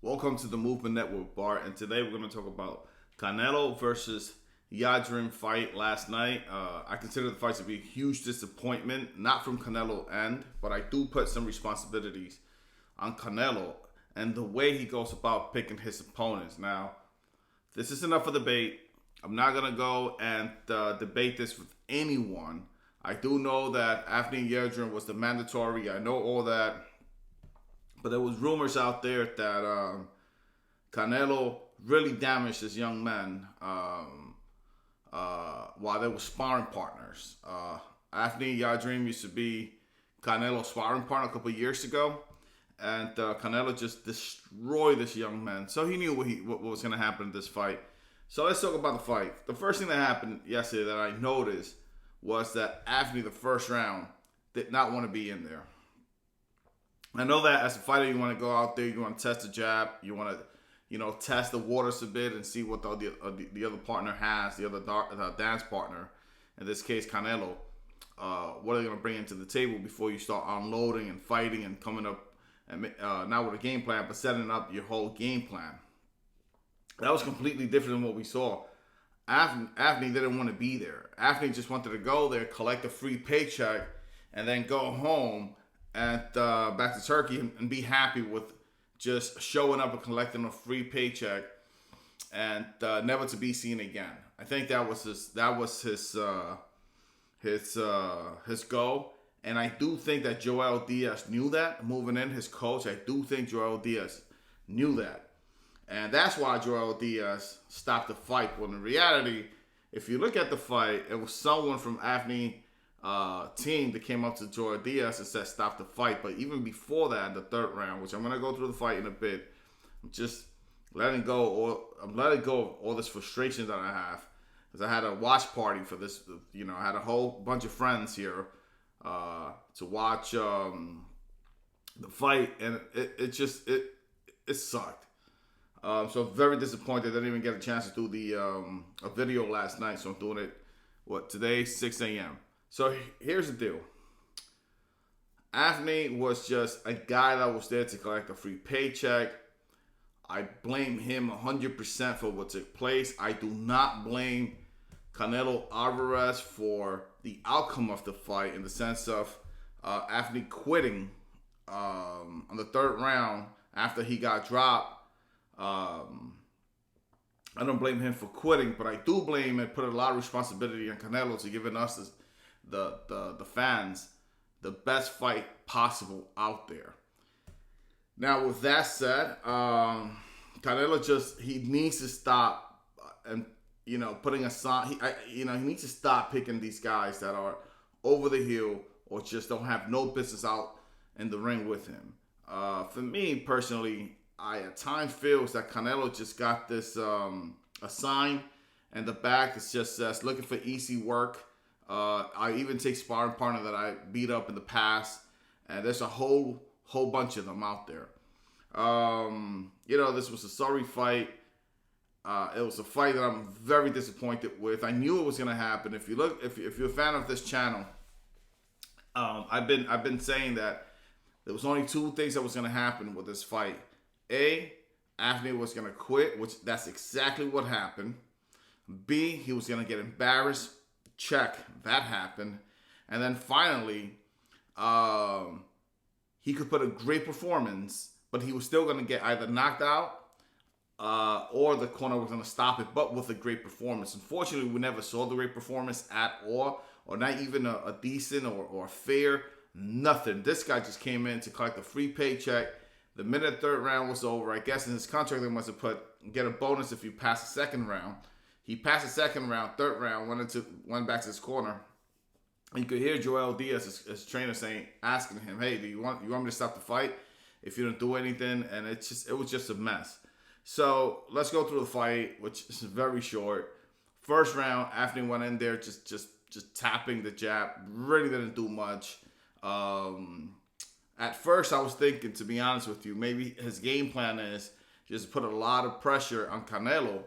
Welcome to the Movement Network, Bart, and today we're going to talk about Canelo versus YILDIRIM fight last night. I consider the fight to be a huge disappointment, not from Canelo end, but I do put some responsibilities on Canelo and the way he goes about picking his opponents. Now, this is enough for debate. I'm not going to go and debate this with anyone. I do know that AVNI YILDIRIM was the mandatory. I know all that. But there was rumors out there that Canelo really damaged this young man while they were sparring partners. AVNI YILDIRIM used to be Canelo's sparring partner a couple of years ago. And Canelo just destroyed this young man. So he knew what was going to happen in this fight. So let's talk about the fight. The first thing that happened yesterday that I noticed was that AVNI, the first round, did not want to be in there. I know that as a fighter, you want to go out there, you want to test the jab, you want to, test the waters a bit and see what the other partner has, the other dance partner, in this case Canelo. What are they going to bring into the table before you start unloading and fighting and coming up, and not with a game plan, but setting up your whole game plan. That was completely different than what we saw. AVNI didn't want to be there. AVNI just wanted to go there, collect a free paycheck, and then go home and back to Turkey and be happy with just showing up and collecting a free paycheck and never to be seen again. I think that was his goal, and I do think that Joel Diaz knew that moving in. His coach, I do think Joel Diaz knew that, and that's why Joel Diaz stopped the fight. When in reality, if you look at the fight, it was someone from AVNI team that came up to Joel Diaz and said stop the fight. But even before that, in the third round, which I'm going to go through the fight in a bit, I'm just letting go of all this frustration that I have, because I had a watch party for this. I had a whole bunch of friends here to watch the fight, and it sucked. So I'm very disappointed. I didn't even get a chance to do the a video last night, so I'm doing it today, 6 a.m. So here's the deal. AVNI was just a guy that was there to collect a free paycheck. I blame him 100% for what took place. I do not blame Canelo Alvarez for the outcome of the fight, in the sense of AVNI quitting on the third round after he got dropped. I don't blame him for quitting, but I do blame and put a lot of responsibility on Canelo to giving us the fans the best fight possible out there. Now, with that said, Canelo he needs to stop and putting aside. He needs to stop picking these guys that are over the hill or just don't have no business out in the ring with him. For me personally, I at times feels that Canelo just got this a sign in the back that just says looking for easy work. I even take sparring partner that I beat up in the past, and there's a whole bunch of them out there. This was a sorry fight. It was a fight that I'm very disappointed with. I knew it was gonna happen. If you're a fan of this channel, I've been saying that there was only two things that was gonna happen with this fight. A, AVNI was gonna quit, which that's exactly what happened. B, he was gonna get embarrassed. Check, that happened. And then finally, he could put a great performance, but he was still going to get either knocked out or the corner was going to stop it, but with a great performance. Unfortunately, we never saw the great performance at all, or not even a decent or fair, nothing. This guy just came in to collect a free paycheck. The minute the third round was over, I guess in his contract they must have get a bonus if you pass the second round. He passed the second round, third round, went back to his corner. And you could hear Joel Diaz, his trainer, asking him, "Hey, do you want me to stop the fight if you don't do anything?" And it was just a mess. So let's go through the fight, which is very short. First round, AVNI went in there just tapping the jab, really didn't do much. At first, I was thinking, to be honest with you, maybe his game plan is just put a lot of pressure on Canelo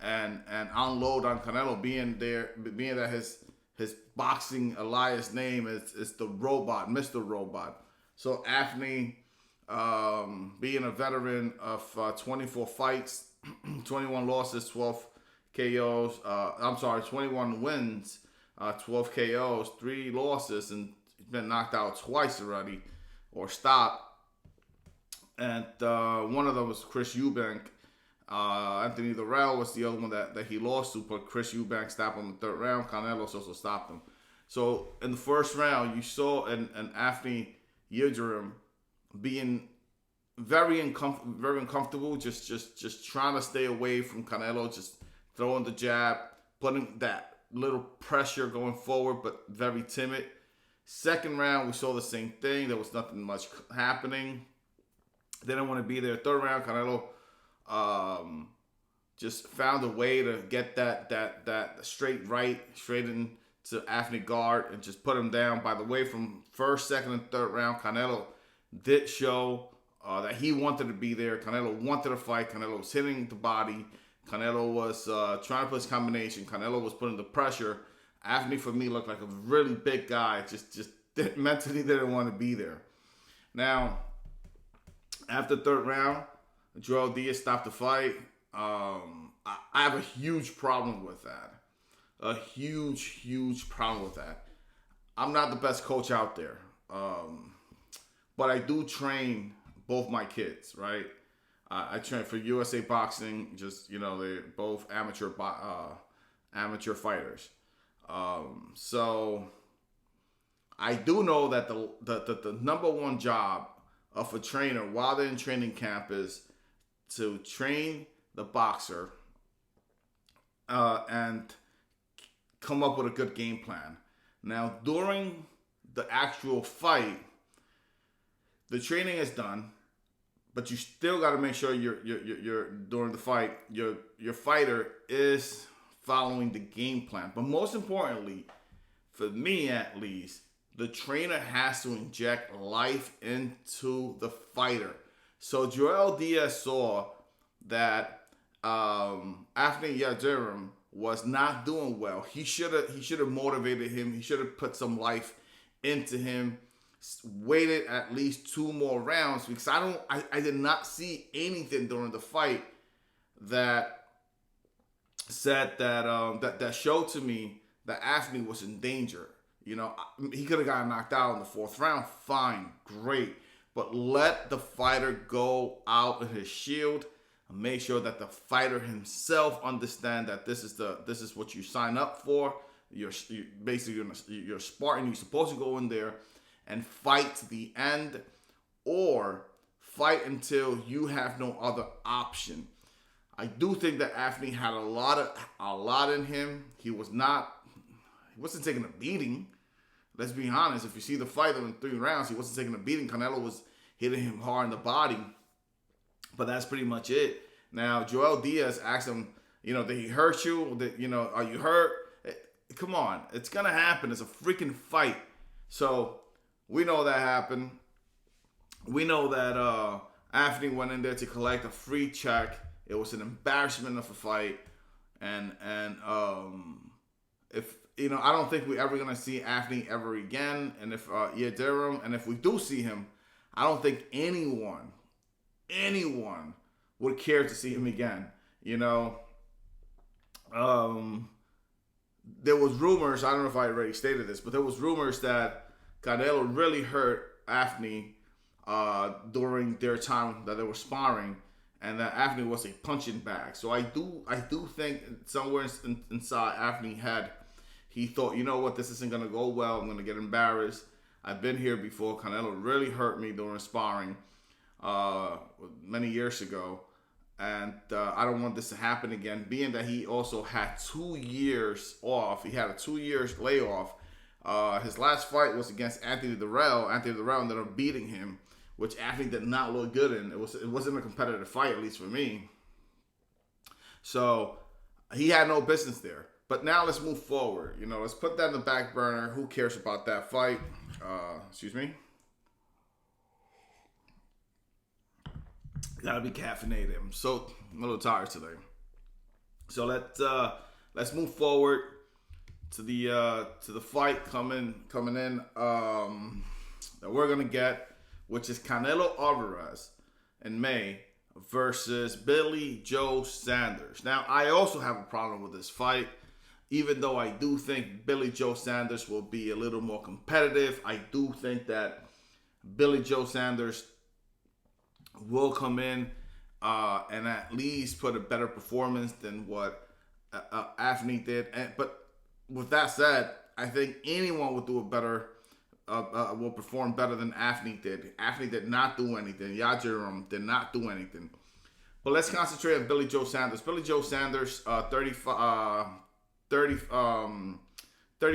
and unload on Canelo, being that his boxing Elias name is the Robot, Mr. Robot. So AVNI being a veteran of 24 fights, 21 losses, 12 KOs. I'm sorry, 21 wins, 12 KOs, 3 losses, and he's been knocked out twice already or stopped. And one of them was Chris Eubank. Anthony Durrell was the other one that he lost to, but Chris Eubank stopped him in the third round. Canelo's also stopped him. So in the first round, you saw an AVNI YILDIRIM being very uncomfortable, just trying to stay away from Canelo, just throwing the jab, putting that little pressure going forward, but very timid. Second round, we saw the same thing. There was nothing much happening. They didn't want to be there. Third round, Canelo just found a way to get that straight right, straight into AVNI guard, and just put him down. By the way, from first, second, and third round, Canelo did show that he wanted to be there. Canelo wanted to fight. Canelo was hitting the body. Canelo was trying to put his combination. Canelo was putting the pressure. AVNI, for me, looked like a really big guy. Just mentally didn't want to be there. Now, after the third round, Joel Diaz stopped the fight. I have a huge problem with that. A huge problem with that. I'm not the best coach out there. But I do train both my kids, right? I train for USA Boxing. Just, they're both amateur fighters. So I do know that the number one job of a trainer while they're in training camp is to train the boxer and come up with a good game plan. Now, during the actual fight, the training is done, but you still got to make sure you're during the fight, your fighter is following the game plan. But most importantly, for me at least, the trainer has to inject life into the fighter. So Joel Diaz saw that AVNI YILDIRIM was not doing well. He should have motivated him. He should have put some life into him. Waited at least 2 more rounds, because I did not see anything during the fight that said that showed to me that AVNI was in danger. He could have gotten knocked out in the 4th round. Fine, great, but let the fighter go out in his shield and make sure that the fighter himself understand that this is what you sign up for. You're Spartan. You're supposed to go in there and fight to the end, or fight until you have no other option. I do think that AVNI had a lot in him. He wasn't taking a beating. Let's be honest. If you see the fight in 3 rounds, he wasn't taking a beating. Canelo was hitting him hard in the body, but that's pretty much it. Now, Joel Diaz asked him, did he hurt you? Are you hurt? Come on, it's gonna happen. It's a freaking fight. So we know that happened. We know that AVNI went in there to collect a free check. It was an embarrassment of a fight, and if I don't think we're ever gonna see AVNI ever again. And if YILDIRIM, and if we do see him, I don't think anyone would care to see him again. There was rumors. I don't know if I already stated this, but there was rumors that Canelo really hurt AVNI during their time that they were sparring, and that AVNI was a punching bag. So I do think somewhere inside AVNI head, he thought, what, this isn't gonna go well. I'm gonna get embarrassed. I've been here before. Canelo really hurt me during sparring many years ago, and I don't want this to happen again. Being that he also had 2 years off, he had a 2 years layoff. His last fight was against Anthony Durrell. Anthony Durrell ended up beating him, which AVNI did not look good in. It wasn't a competitive fight, at least for me. So he had no business there. But now let's move forward. Let's put that in the back burner. Who cares about that fight? Excuse me. Gotta be caffeinated. I'm a little tired today. So let's move forward to the fight coming in that we're gonna get which is Canelo Alvarez in May versus Billy Joe Sanders. Now, I also have a problem with this fight, even though I do think Billy Joe Sanders will be a little more competitive. I do think that Billy Joe Sanders will come in and at least put a better performance than what AVNI did. But with that said, I think anyone would do a better, will perform better than AVNI did. AVNI did not do anything. YILDIRIM did not do anything. But let's concentrate on Billy Joe Sanders. Billy Joe Sanders, 30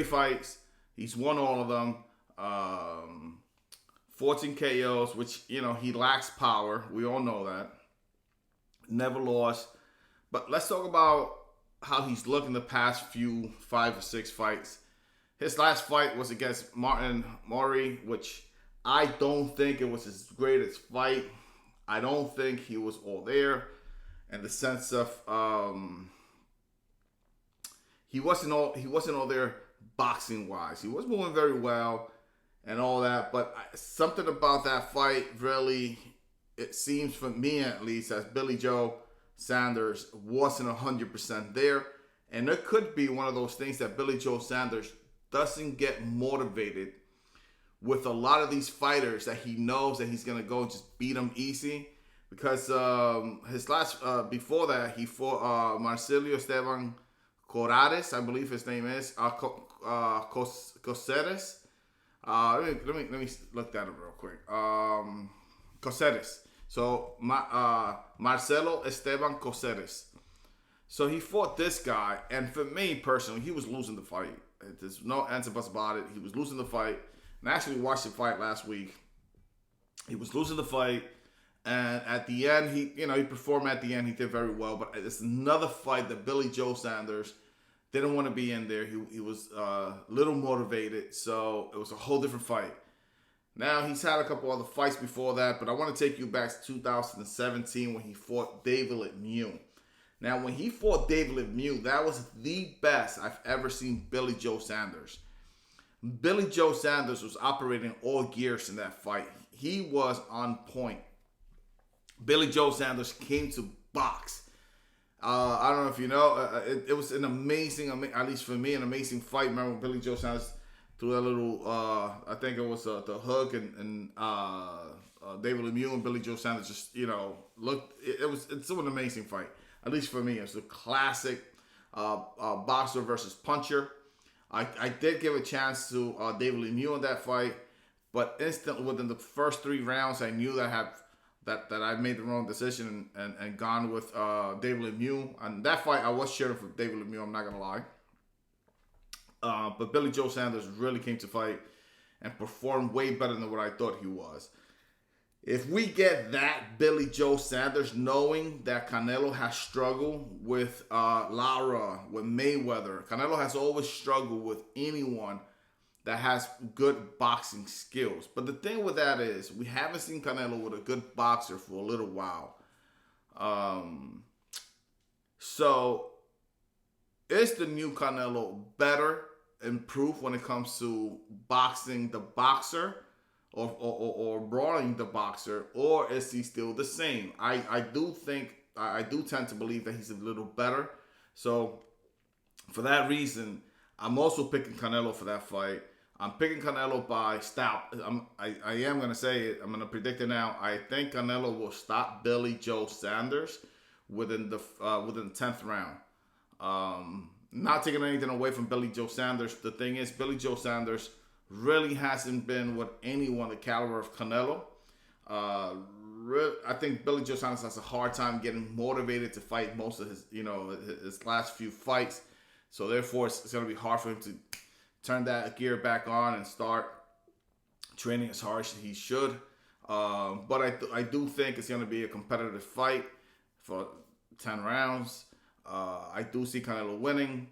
fights. He's won all of them. 14 KOs, which, you know, he lacks power. We all know that. Never lost. But let's talk about how he's looking the past 5 or 6 fights. His last fight was against Martin Murray, which I don't think it was his greatest fight. I don't think he was all there in the sense of he wasn't all there boxing wise. He was moving very well and all that, but something about that fight really, it seems for me at least, as Billy Joe Sanders wasn't 100% there. And it could be one of those things that Billy Joe Sanders doesn't get motivated with a lot of these fighters that he knows that he's going to go and just beat them easy. Because his last, before that, he fought Marcelo Esteban Corrales, I believe his name is, Coceres. Let me look that up real quick. Coceres. So Marcelo Esteban Coceres. So he fought this guy, and for me personally, he was losing the fight. There's no ands and buts about it. He was losing the fight. And I actually watched the fight last week. He was losing the fight, and at the end, he performed at the end. He did very well, but it's another fight that Billy Joe Sanders didn't want to be in there. He was a little motivated, so it was a whole different fight. Now, he's had a couple other fights before that, but I want to take you back to 2017 when he fought David Lemieux. Now, when he fought David Lemieux, that was the best I've ever seen Billy Joe Sanders. Billy Joe Sanders was operating all gears in that fight. He was on point. Billy Joe Sanders came to box. I don't know if you know, it was an amazing, at least for me, an amazing fight. Remember when Billy Joe Sanders threw that little, I think it was the hook, and David Lemieux and Billy Joe Sanders just, looked, it's an amazing fight. At least for me, it's a classic boxer versus puncher. I did give a chance to David Lemieux in that fight, but instantly within the first 3 rounds, I knew that I made the wrong decision and gone with David Lemieux. And that fight, I was cheering for David Lemieux, I'm not going to lie. But Billy Joe Sanders really came to fight and performed way better than what I thought he was. If we get that Billy Joe Sanders, knowing that Canelo has struggled with Lara, with Mayweather. Canelo has always struggled with anyone that has good boxing skills. But the thing with that is, we haven't seen Canelo with a good boxer for a little while. So, is the new Canelo better, improved when it comes to boxing the boxer? Or brawling the boxer, or is he still the same? I do tend to believe that he's a little better. So for that reason, I'm also picking Canelo for that fight. I'm picking Canelo by stop. I am going to say it. I'm going to predict it now. I think Canelo will stop Billy Joe Sanders within the 10th round. Not taking anything away from Billy Joe Sanders. The thing is, Billy Joe Sanders really hasn't been with anyone the caliber of Canelo. I think Billy Joe Sanders has a hard time getting motivated to fight most of his last few fights. So therefore, it's going to be hard for him to turn that gear back on and start training as hard as he should. But I do think it's going to be a competitive fight for 10 rounds. I do see Canelo winning.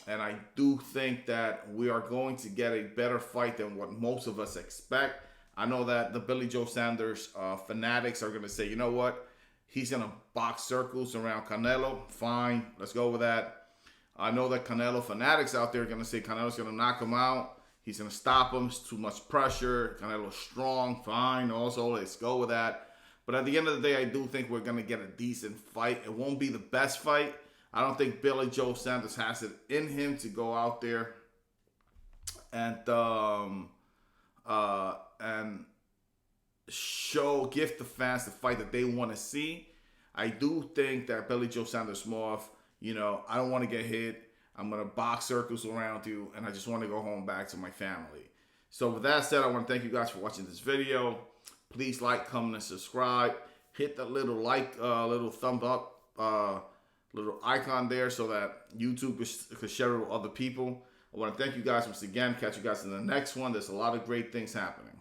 And I do think that we are going to get a better fight than what most of us expect. I know that the Billy Joe Sanders fanatics are going to say, you know what? He's going to box circles around Canelo. Fine. Let's go with that. I know that Canelo fanatics out there are going to say Canelo's going to knock him out. He's going to stop him. It's too much pressure. Canelo's strong, fine. Also, let's go with that. But at the end of the day, I do think we're going to get a decent fight. It won't be the best fight. I don't think Billy Joe Saunders has it in him to go out there and give the fans the fight that they want to see. I do think that Billy Joe Saunders more of, I don't want to get hit. I'm going to box circles around you, and I just want to go home back to my family. So with that said, I want to thank you guys for watching this video. Please like, comment, and subscribe. Hit that little little thumb up, little icon there so that YouTube could share it with other people. I want to thank you guys once again. Catch you guys in the next one. There's a lot of great things happening.